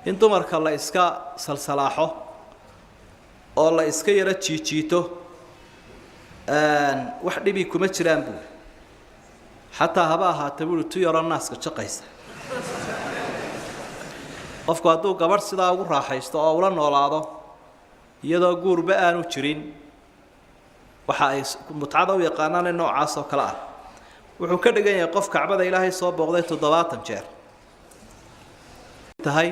in dumarka la iska salsalaaxo oo la iska yara jiijiito wax dhibi kuma jiraan buu xataa haba ahaatee buu tu yaro naaska jaqaysa qofku hadduu gabadh sidaa ugu raaxaysto oo ula noolaado iyadoo guurba aanu jirin waxa ay mutcada u yaqaanaan noocaas oo kale ah wuxuu ka dhigan yahay qof kacbada ilaahay soo booqday 70 jeer tahay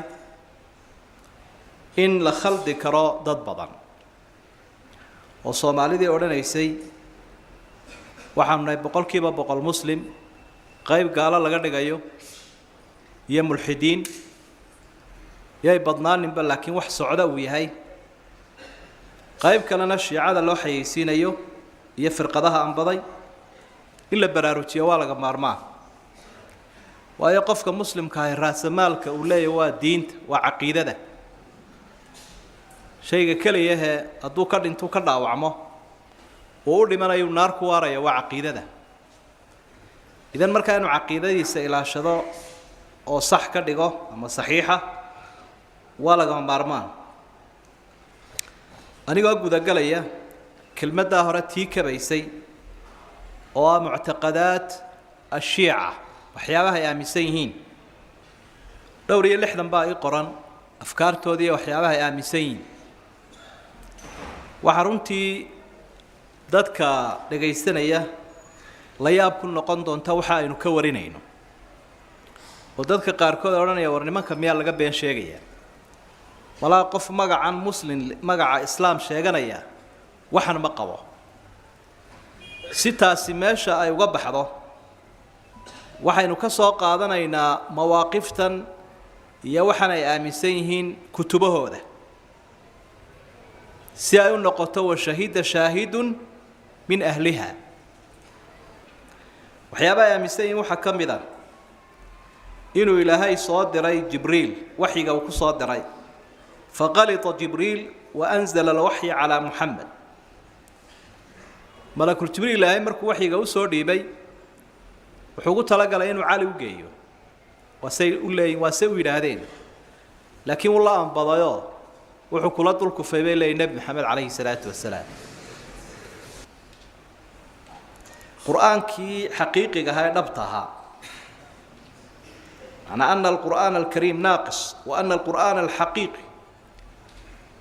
in la khaldi karo dad badan oo Soomaalidii odhanaysay waxaan nahay boqolkiiba boqol muslim qayb gaala laga dhigayo iyo mulxidiin yay badnaaninba laakiin wax socda uu yahay qayb kalena shiicada loo xayeysiinayo iyo firqadaha anbaday illa baraarujiyo waa laga maarmaa waayo qofka muslimka ah raasamaalka uu leeyahay waa diinta waa aqeedada shayga kaliya ee hadduu ka dhinto ka dhaawacmo oo u dhimanayo naar ku waaraya waa aqeedada idan marka inuu aqeedadiisa ilaashado oo sax ka dhigo ama saxiixa waa laga maarmaan anigoo gudagalaya kelmadda hore tii kabaysay oo mu'taqadaat ashiica waxyaabaha ay aaminsan yihiin dhowr iyo 60 baa ay qoran afkaartoodii waxyaabaha ay aaminsan yihiin waxa runtii dadka dhageysanaya la yaab ku noqon doonta waxa aynu ka warinayno oo dadka qaarkood oranaya war nimanka miyaa laga been sheegaya walaa qof magacan muslim magaca islaam sheeganaya waxan ma qabo sitaasi meesha ay uga baxdo waxaynu ka soo qaadanaynaa mawaaqiftan iyo waxan ay aaminsan yihiin kutubahooda si ay u noqoto wa shahida shaahidun min ahliha waxyaabaha ay aaminsan yihiin waxa kamid ah inuu ilaahay soo diray jibriil waxiga uu ku soo diray فغلط جبريل وأنزل الوحي على محمد ملك جبريل لا يمرك وحي جو سودي بي وحقوق تلاقى لأنه عالي وجيه وسوي هذين لكن والله أن بضياه وحكولات الكفاية للنبي محمد عليه الصلاة والسلام قرآن كي حقيقي هاي نبتها أنا أن القرآن الكريم ناقص وأن القرآن الحقيقي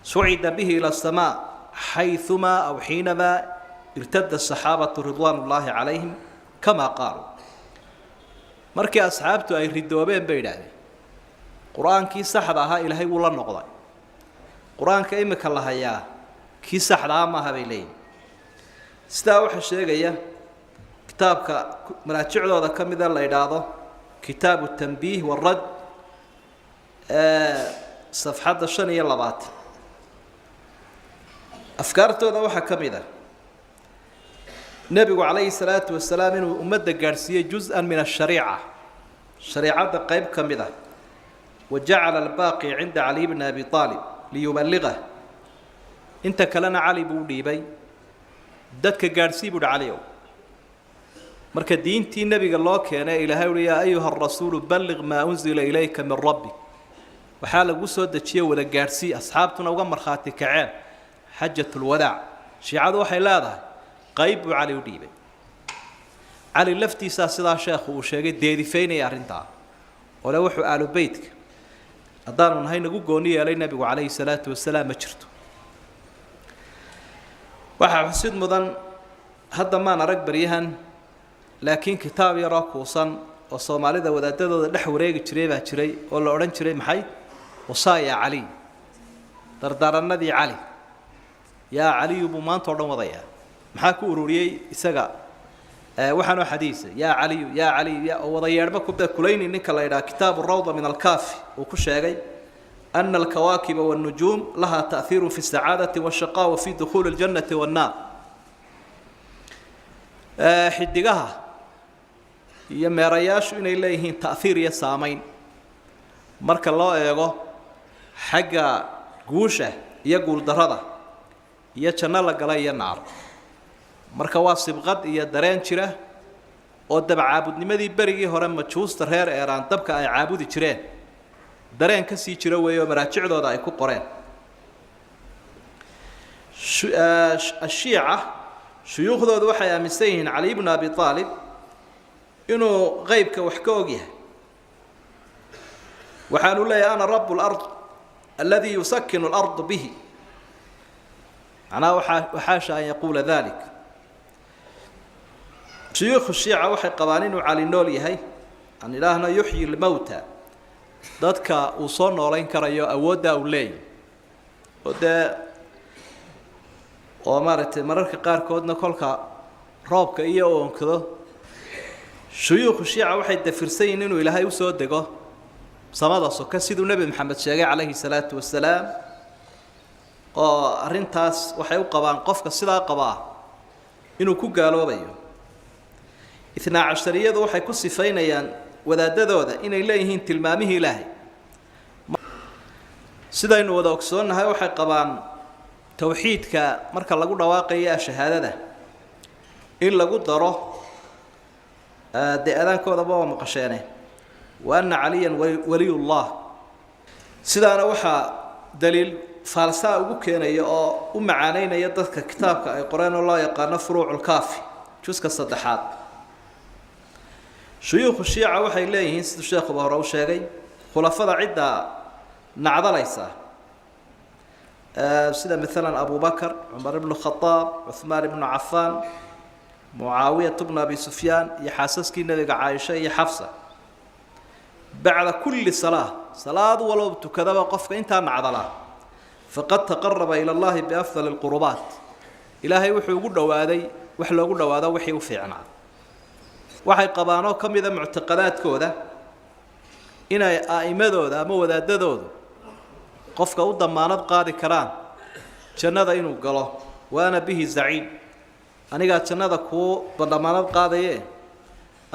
سعد به إلى السماء حيثما أو حينما ارتد الصحابة رضوان الله عليهم كما قالوا مركي أصحابته أي ردوا بين بينه قرآن كي سحرها إلهي ولا نقضي قرآن كإمك الله يا كي سحرها ما هبيلين استوحش الشيء كتابك مراجع له كم إذا الله يراضه كتاب التنبيه والرد صفحات الشن يلا بات أفكارته ذا وحى كمذا النبي عليه الصلاة والسلام إنه أمد الجارسية جزءا من الشريعة الشريعة قيب كمذا وجعل الباقي عند علي بن أبي طالب ليبلغه أنت كلنا علي بودي بي دتك جارسي بود عليه مركز دين تي النبي الله كان إلى هؤلاء يا أيها الرسول بلغ ما أنزل إليك من ربك وحال وسود الشيء ولا جارسي أصحابتنا وقمر خاتي كعان حجة الوداع شيعة وحي لاذا قيب علي وديبي علي لفتي ساسدا شيخ وشيغي ديدي فين يا رنتا ولا وحو آل بيتك أدار من هاي نقول قونية علي النبي عليه الصلاة والسلام ما جرتو وحا حسيد مضان هذا ما نرق بريهن لكن كتاب يراك وصن وصومالي ذا ودادو نحو ريق جري بها جري ولا أوران جري محي وصايا علي دردار النبي علي يا علي أبو مان تورن وضيع محاكو أوروريي إسقى وحنا حديث يا علي يا علي يا وضيع ربك بدأ كلين إنك الله يرى كتاب الروضة من الكافي وكل شيء أن الكواكب والنجوم لها تأثير في السعادة والشقاء وفي دخول الجنة والنار حدقها يما رياش إن إليه تأثير يسامين مرك الله يقول حاجة جوشة يقول درده يجنال قلي النار مرك واسب غد يدرين شره ودب عابد نمدي بريء هرم مجوز ترهير إيران تبقى عابد شرين dareen ka sii jira weeyo maraajicdooda ay ku qoreen الشيعة shuyuukhdoodu waxay aaminsan yihiin cali ibn abi aalib inuu qeybka wax ka og yahay waxaanu leeyahay ana rabu lard aladi yusakinu lard bihi macnaha waxaasha an yaquula dalik shuyuukhu shiica waxay qabaan inuu cali nool yahay aan idhaahna yuxyi lmowta dadka uu soo noolayn karayo awooddaa uu leeyahy oo dee oo maaragtay mararka qaarkoodna kolka roobka iyo oonkado shuyuukhu shiica waxay dafirsan yihiin inuu ilaahay u soo dego samada soka siduu nebi maxamed sheegay calayhi salaatu wasalaam oo arrintaas waxay u qabaan qofka sidaa qabaa inuu ku gaaloobayo ithnaa cashariyadu waxay ku sifaynayaan wadaadadooda inay leeyihiin tilmaamihii ilaahay sidaynu wada ogsoonnahay waxay qabaan tawxiidka marka lagu dhawaaqayo shahaadada in lagu daro deedaankoodaba waa maqasheene wa anna caliyan waliyullah sidaana waxaa daliil faalsaa ugu keenaya oo u macaanaynaya dadka kitaabka ay qoreen oo loo yaqaano furuuculkaafi juska saddexaad shuyuukhu shiica waxay leeyihiin siduu sheekhuba hore u sheegay khulafada cidda nacdalaysa sida maalan abu bakar cumar ibnu khadaab cuhmaan ibnu cafaan mucaawiyat bnu abi sufyaan iyo xaasaskii nebiga caaisha iyo xafsa bacda kulli salaa salaad walba tukadaba qofka intaa nacdala faqad taqaraba ila allahi biafdali lqurubaat ilaahay wuxuu ugu dhowaaday wax loogu dhowaado wixii u fiicnaa waxay qabaanoo ka mida muctaqadaadkooda inay aa'imadooda ama wadaadadoodu qofka u damaanad qaadi karaan jannada inuu galo waana bihi zaciim anigaa jannada kuu damaanad qaadaye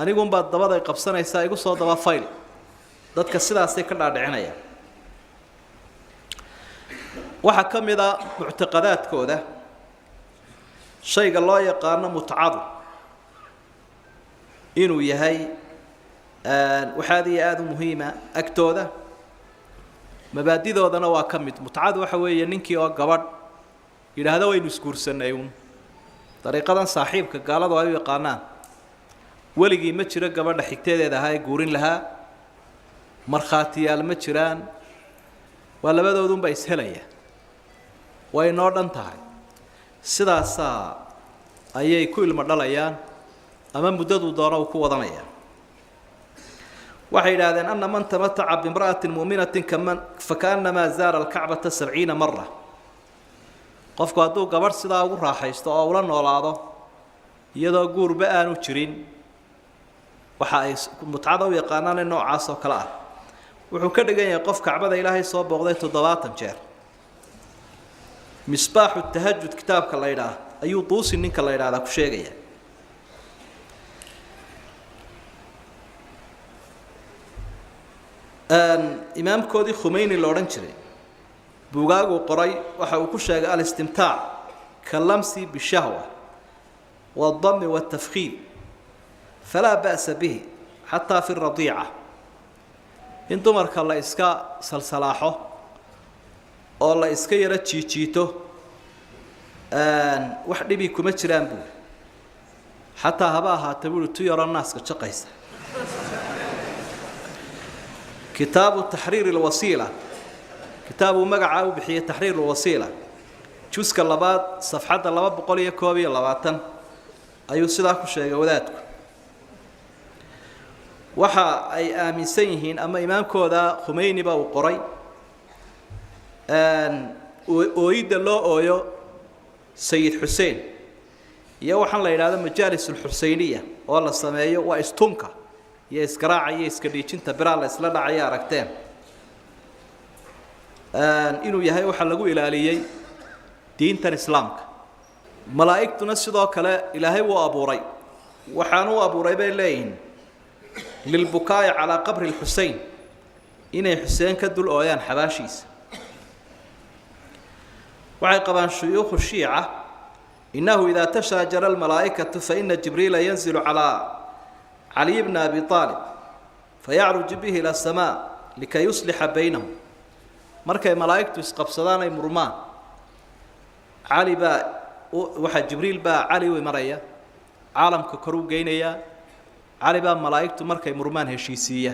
anigunbaad dabaday qabsanaysaa igu soo daba fayl dadka sidaasay ka dhaadhicinayaan waxaa ka mid a muctaqadaadkooda shayga loo yaqaano mutcadu inuu yahay wax aad iyo aada u muhiima agtooda mabaadidoodana waa ka mid mutcadu waxa weeye ninkii oo gabadh yidhaahdo waynu isguursanay uun dariiqadan saaxiibka gaaladu ay u yaqaanaan weligii ma jiro gabadha xigtadeeda ahaa ee guurin lahaa markhaatiyaal ma jiraan waa labadoodunba ishelaya way noo dhan tahay sidaasaa ayay ku ilmo dhalayaan ama muddaduu doono uu ku wadanaya waxay yidhaahdeen ana man tamataca bimra'atin mu'minatin fakaannamaa zaara alkacbata 70 mara qofku hadduu gabadh sidaa ugu raaxaysto oo ula noolaado iyadoo guurba aanu jirin waxa ay mutcada u yaqaanaan in noocaas oo kale ah wuxuu ka dhigan yahay qof kacbada ilaahay soo booqday 70 jeer misbaaxu tahajjud kitaabka la yidhaah ayuu duusi ninka la yidhaahdaa ku sheegaya imaamkoodii khumeyni la odhan jiray buugaaguu qoray waxa uu ku sheegay alistimtaac kalamsi bishahwa waaldami waltafkiim falaa ba'sa bihi xataa fi radiica in dumarka la iska salsalaaxo oo la iska yaro jiijiito wax dhibi kuma jiraan buuri xataa haba ahaata buuri tu yaroo naaska jaqaysa kitaabu taxriir alwasiila kitaabuu magacaa u bixiyey taxriir alwasiila juska labaad safxadda 221 ayuu sidaa ku sheegay wadaadku waxa ay aaminsan yihiin ama imaamkooda khumeyniba uu qoray ooyidda loo ooyo sayid xuseen iyo waxaan la yidhahdo majaalis alxuseyniya oo la sameeyo waa istunka iyo isgaraaca iyo iska dhiijinta biraa la isla dhacaya aragteen inuu yahay waxa lagu ilaaliyey diintan islaamka malaa'igtuna sidoo kale ilaahay wuu abuuray waxaan u abuuray bay leeyihiin lilbukaa'i calaa qabri lxusein inay xuseen ka dul ooyaan xabaashiisa waxay qabaan shuyuukhu shiica innahu idaa tashaajara almalaa'ikatu faina jibriila yanzilu calaa caliy bna abi aalib fayacruju bihi ila asamaa likay yuslixa baynahum markay malaa'igtu isqabsadaan ay murmaan cali baa waxa jibriil baa cali u imanaya caalamka kor u geynaya cali baa malaa'igtu markay murmaan heshiisiiya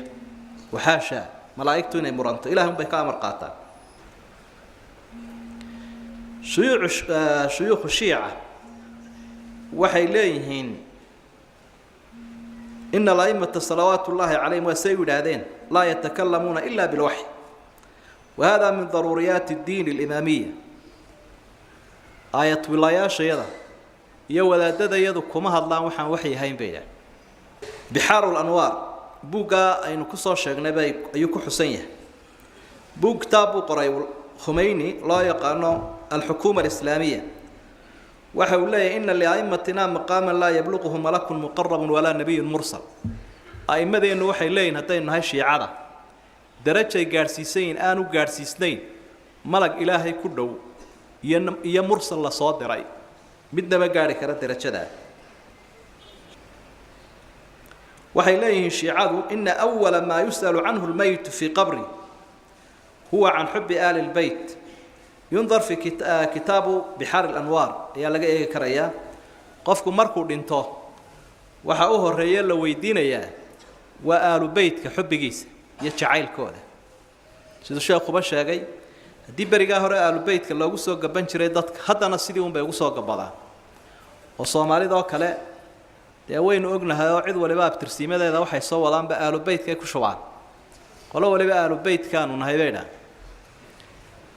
waxaasha malaa'igtu inay muranto ilaahay bay ka amar qaataan shuyuukh shiica waxay leeyihiin إن الأئمة صلوات الله عليهم وسيدادين لا يتكلمون إلا بالوحي وهذا من ضروريات الدين الإمامية آية ولايا شيئا يولا دادا يدكما الله وحن وحي هين بيدا بحار الأنوار بوغا أين كسر شغنبا أيوكو حسينية بوغ كتاب قرأي خميني لا يقانو الحكومة الإسلامية وحولي إن لأئمتنا مقاما لا يبلغه ملك مقرب ولا نبي مرسل أئمة إنه وحي لين هتين هاي شيعة درجة جارسيسين آنو جارسيسين ملك إلهي كله يا مرسل لصادري بدنا بجاري كرا درجة ده وحي لين شيعة إن أول ما يسأل عنه الميت في قبره هو عن حب آل البيت ينظر في كتاب بحار الأنوار يا لقى كريا قفكم مركو دينتو وحقوه الرجال لو يدينا يا وآل بيت كحب جيس يتشعيل كوده شو الشيخ بشا جاي دي برجع هراء آل بيت كلا وصوا جبان شريدات حتى نصيدهم بيوصوا جبلا وصومالي ذا كلا ده وين أجنه هذا عد ولا بقى بترسيمه ده وحي صوا لام بآل بيت كشوان ولا بقى آل بيت كانوا نهايبنا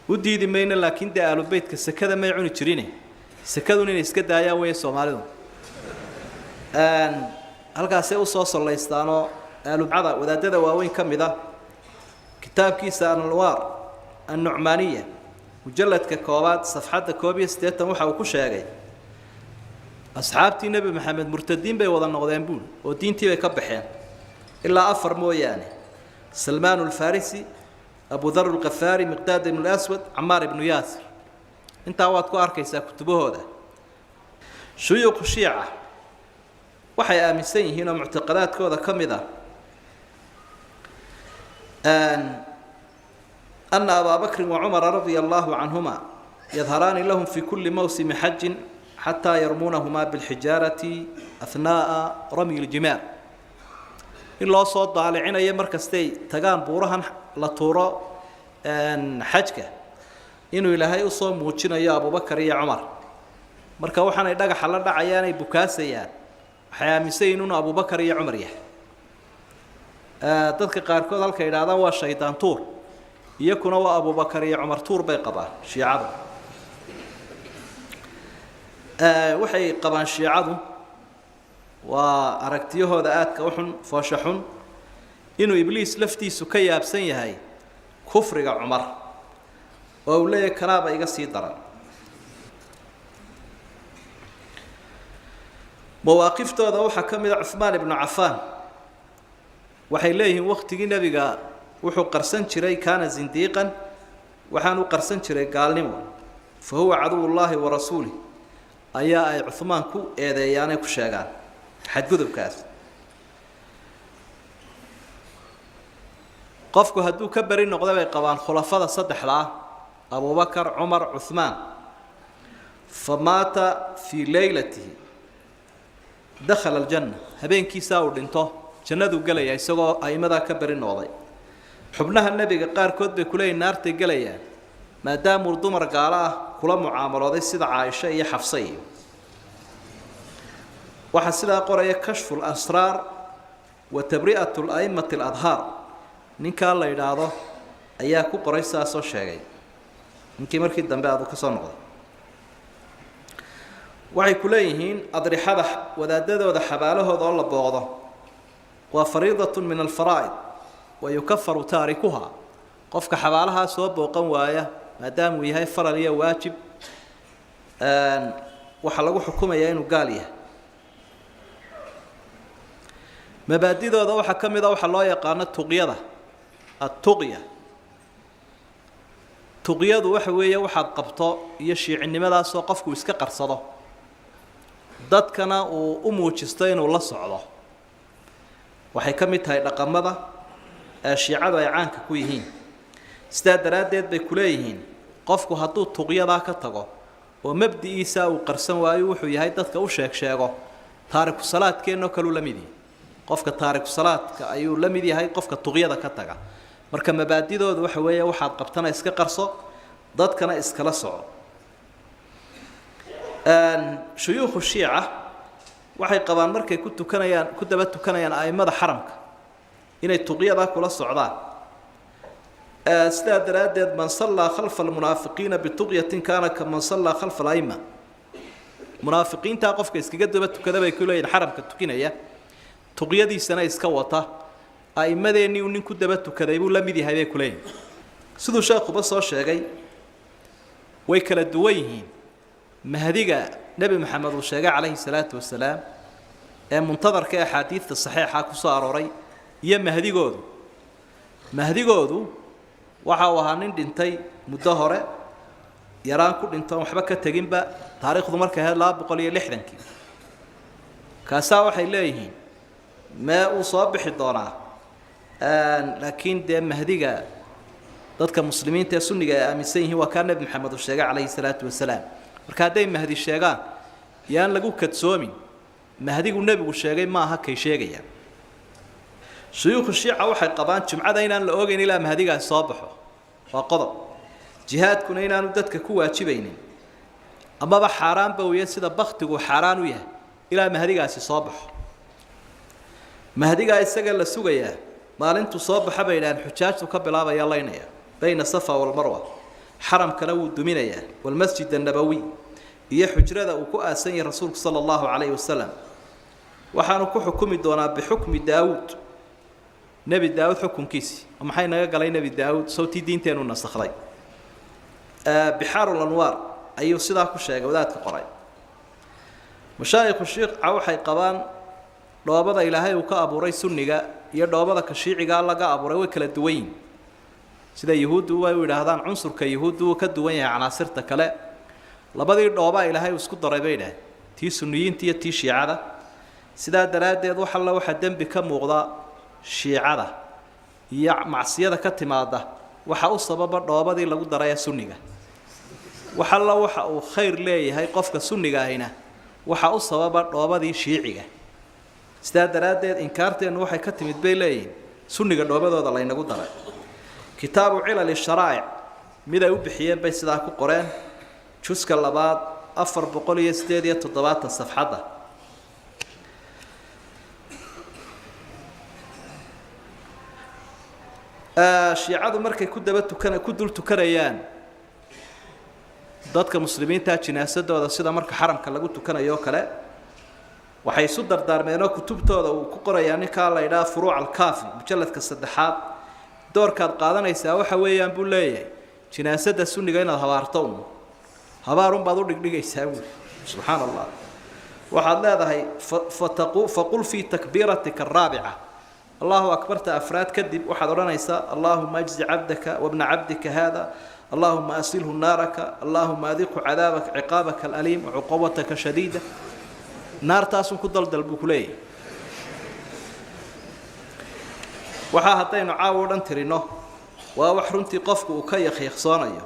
ودي دي مين لكن ده آل بيت كسكذا ما يعون ترينه سكذون يسكت دايا وين صومالي هل قاسي وصوص الله يستانو آل بعض وذا ده وين كم ذا كتاب كيس الأنوار النعمانية مجلد ككوابات صفحات كوبية ستة محا وكل شيء أصحابتي نبي محمد مرتدين بي وضع نغضين بول ودينتي بيكبحين إلا أفر مو يعني سلمان الفارسي أبو ذر الغفاري مقداد بن الأسود عمار بن ياسر انت عواتكو أركيسا كتبوه هذا شيوخ الشيعة وحي آمسين هنا معتقدات كوذا كم ذا أن أبا بكر وعمر رضي الله عنهما يظهران لهم في كل موسم حج حتى يرمونهما بالحجارة أثناء رمي الجمار إلا صوت على عين أي مركزتي تجان بورهن لطورة حجك إنه إلهي أصوم وتشنا يا أبو بكر يا عمر مركا وحنا يدق حلنا عياني بكاسيان حيامسين أبو بكر يا عمر يح تذكر قاركود الكيد هذا هو الشيطان طور يكون هو أبو بكر يا عمر طور بيقبا شيعة وحي قبان شيعة وأركتيه هذا آت كوحن فاشحن إنه إبليس لفتي سكيا بسنيه هاي كفر عمر وأولي كرابة يقصي ضرر مواقف هذا وحكم عثمان بن عفان waxay leeyihiin waqtigii nabiga wuxuu qarsan jiray kana zindiqan waxaanu qarsan jiray gaalnimo fa huwa aduullahi wa rasuuli ayaa ay Uthman ku eedeeyaanay ku sheegaan xadgudubkaas qofku hadduu ka bari noqdo bay qabaan khulafada saddexda Abu Bakar Umar Uthman famata fi laylatihi dakhala aljanna habeenkiisa uu dhinto jannadu galaya isagoo aymada ka bari noqday xubnaha nabiga qaar kood bay kulay naarta galayaan maadaama uu dumar gaala ah kula muaamalooday sida Aisha iyo Xafsa waxa sida qoraya kashful asrar wa tabri'atul a'immatil adhar ninka la yiraahdo ayaa ku qoray soo sheegay ninkii markii dambe aad ka soo noqday waxay kuleeyihiin adrixada wadaadadooda xabaalahooda oo la booqdo وفريضة من الفرائض ويكفر تاركها قفك حبالها سوى بوقن وايا ما دام وياي فرليه واجب وحلقوا حكومة يانو قاليه مبادئ ذا وحا كمذا وحا الله يقان التقية تقية وحوية وحا قبطة يشيع إنما لا سوى قفك ويسكا قرصده داد كان وأمو جستين والله صعده waxay ka mid tahay dhaqamada shiicadu ay caanka ku yihiin sidaa daraaddeed bay ku leeyihiin qofku hadduu tuqyadaa ka tago oo mabdi'iisa uu qarsan waayo wuxuu yahay dadka u sheego taariku salaadkeennoo kaluu la mid yahay qofka taariku salaadka ayuu la mid yahay qofka tuqyada ka taga marka mabaadidoodu waxa weeye waxaad qabtana iska qarso dadkana iskala soco shuyuukhu shiica waxay qabaan markay ku daba tukanayaan a'immada xaramka inay tuqyada kula socdaan sidaa daraaddeed man sallaa khalfa almunaafiqiina bituqyatin kaana kaman sallaa khalfa ala'imma munaafiqiintaa qofka iskaga daba tukada bay ku leeyihin xaramka tukinaya tuqyadiisana iska wata a'immadeennii uu nin ku daba tukaday buu la mid yahay bay ku leeyihin siduu sheekhuba soo sheegay way kala duwan yihiin mahdiga nebi maxamed uu sheegay calayhi salaatu wasalaam ee muntadarka ee axaadiidta saxiixa ku soo arooray iyo mahdigoodu waxa uu ahaa nin dhintay muddo hore yaraan ku dhintoon waxba ka teginba taariikhdu markay ahayd 260kii kaasaa waxay leeyihiin ما أصابح الدورة لكن ده مهديجا ضدك مسلمين تسني أمسيه هو كان نبي محمد الشجاع عليه الصلاة والسلام وكان دايم مهدي الشجاع يان لقوا كتسومي مهدي النبي والشجاع ما هك شيء يعني شيوخ الشيعة واحد قبان جمعة دينا لأوجين إلى مهديجا صابحه وقضى جهاد كنا ندتك كوا تبينين أما بحرام بويسد بخت وحرام وياه إلى مهديجا صابح مهديجا يسجل السجية مالنت صابح بين حجاج تقبل هذا يلا بين الصفا والمروة حرم كلو الدمينية والمسجد النبوي هي حجرة وكؤا سني رسول صلى الله عليه وسلم وحنكو حكم الدونا بحكم داود نبي داود حكم كيسي أما حين قال نبي داود صوتي دين تانو النسخلي بحار الأنوار أي صداق الشيخ وذات قريب مشايخ الشيخ عوحي قبان دوابada ilaahay uu ka abuuray sunniga iyo doobada ka shiiciga laga abuuray way kala duwan sida yahuudu way yiraahdaan cunsurka yahuudu ka duwan yahay canaasirta kale labadii dooba ilaahay isku daray bay dhahay tii sunniyiinta iyo tii shiicada sida daraadeed waxa dambi ka muuqda shiicada iyo macsiyada ka timaada waxa uu sababa doobadii lagu daray sunniga waxa uu khayr leeyahay qofka sunniga ahina waxa uu sababa doobadii shiiciga ستا درادد إنكارتين وحي كتمت بيلين سنة دوبادooda la inagu daray كتاب علل الشرائع ميدا وبخيين بي سدا ku qoreen juska labaad 487 صفحه shiicadu markay ku dul tukanayaan dadka muslimiinta jinaasadooda sida marka xaramka lagu tukanayo kale waxay soo dardaarmeenoo kutubtooda uu ku qorayaan ninka la yiraahdo furuuc al-kaafi mujalladka saddexaad doorkaad qaadanaysaa waxa weeyaan buu leeyahay jinaasada sunniga inaad habaarto habaarun baad u dhigdhigaysaa subhanallah waxaad leedahay faqul fi takbiratika ar-rabi'a Allahu akbar ta afraad kadib waxaad oranaysaa Allahumma ajzi 'abdaka wa ibn 'abdika hada Allahumma asilhu naraka Allahumma adhiqhu 'adabaka 'iqabaka al-alim wa 'uqubataka shadida نار تاسون كدل دلبكولي وحا هدينو عاودان ترينو waa wax runtii qofku uu ka yaqiiqsanayo